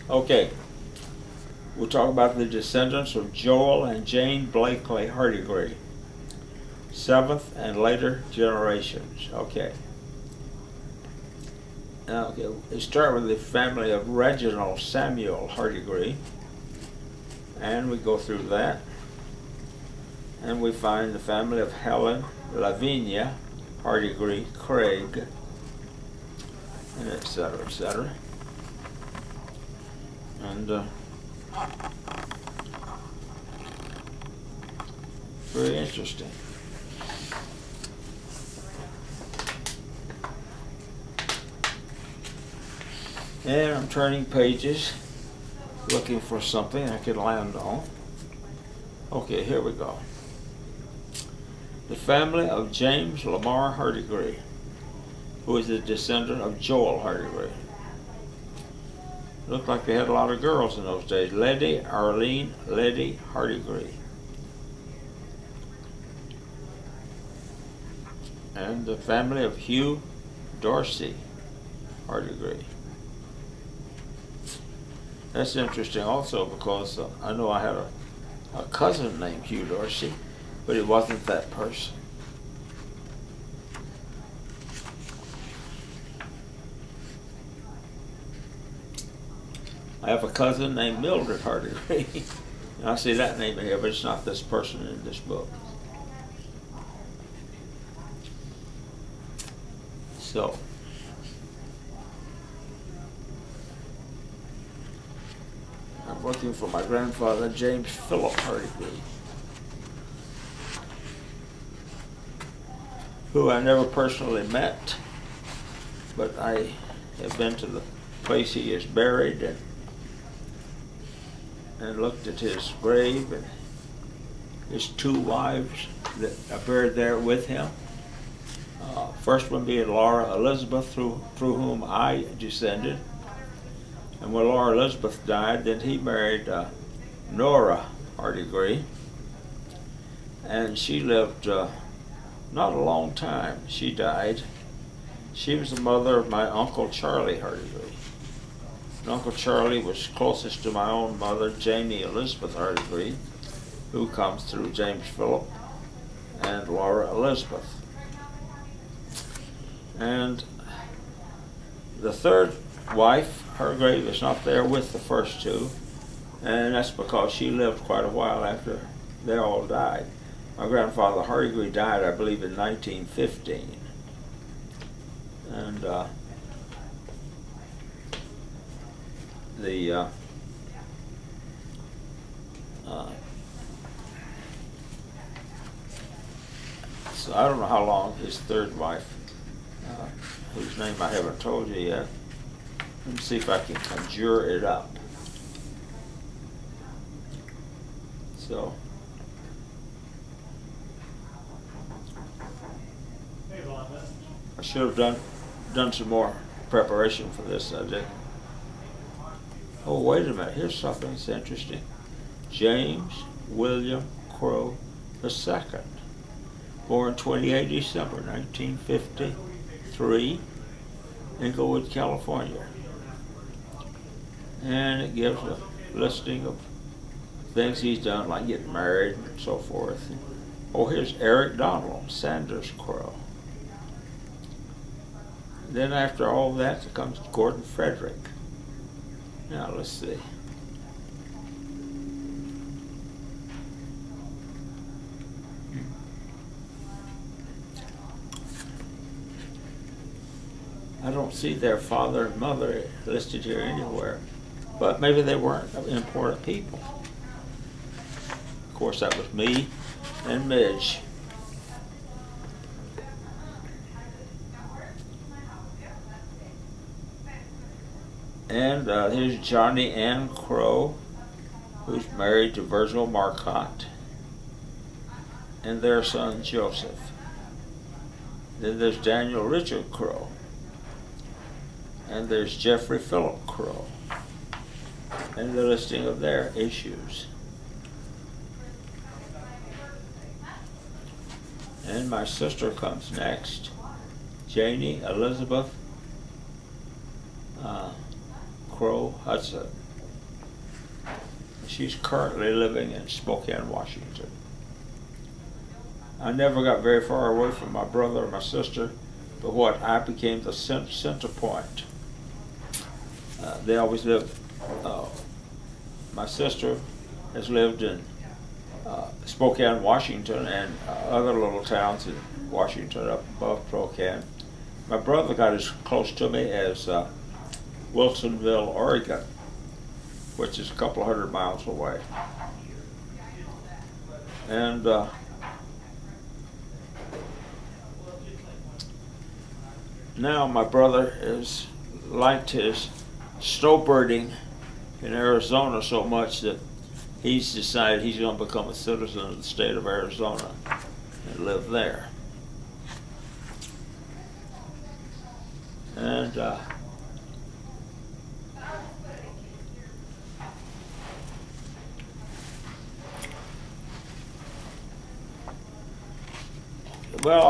Okay, we'll talk about the descendants of Joel and Jane Blakely Hardigree, 7th and later generations. Okay. Okay, we start with the family of Reginald Samuel Hardigree, and we go through that, and we find the family of Helen Lavinia Hardigree Craig, and etc., etc. And very interesting. And I'm turning pages, looking for something I can land on. Okay, here we go. The family of James Lamar Hardigree, who is a descendant of Joel Hardigree. Looked like they had a lot of girls in those days. Letty Arlene Letty Hardigree. And the family of Hugh Dorsey Hardigree. That's interesting also because I know I had a cousin named Hugh Dorsey, but it wasn't that person. I have a cousin named Mildred Hardigree. I see that name here, but it's not this person in this book. So, I'm looking for my grandfather, James Philip Hardigree, who I never personally met, but I have been to the place he is buried and looked at his grave and his 2 wives that are buried there with him. First one being Laura Elizabeth, through whom I descended. And when Laura Elizabeth died, then he married Nora Hardigree. And she lived not a long time. She died. She was the mother of my Uncle Charlie Hardigree. And Uncle Charlie was closest to my own mother, Jamie Elizabeth Hardigree, who comes through James Philip and Laura Elizabeth. And the third wife, her grave is not there with the first 2, and that's because she lived quite a while after they all died. My grandfather Hardigree died, I believe, in 1915. And so I don't know how long his third wife, whose name I haven't told you yet. Let me see if I can conjure it up. So, I should have done some more preparation for this subject. Oh, wait a minute. Here's something that's interesting. James William Crow II, born 28 December 1953, Inglewood, California. And it gives a listing of things he's done, like getting married and so forth. Oh, here's Eric Donald Sanders Crow. Then after all that comes Gordon Frederick. Now let's see. I don't see their father and mother listed here anywhere, but maybe they weren't important people. Of course, that was me and Midge. And here's Johnny Ann Crow, who's married to Virgil Marcotte, and their son Joseph. Then there's Daniel Richard Crow, and there's Jeffrey Philip Crow, and the listing of their issues. And my sister comes next, Janie Elizabeth Crow Hudson. she's currently living in Spokane, Washington. I never got very far away from my brother or my sister, but what I became the center point. They always lived. My sister has lived in Spokane, Washington, and other little towns in Washington up above Spokane. My brother got as close to me as Wilsonville, Oregon, which is a couple 100 miles away. And now my brother has liked his snowbirding in Arizona so much that he's decided he's going to become a citizen of the state of Arizona and live there. And well,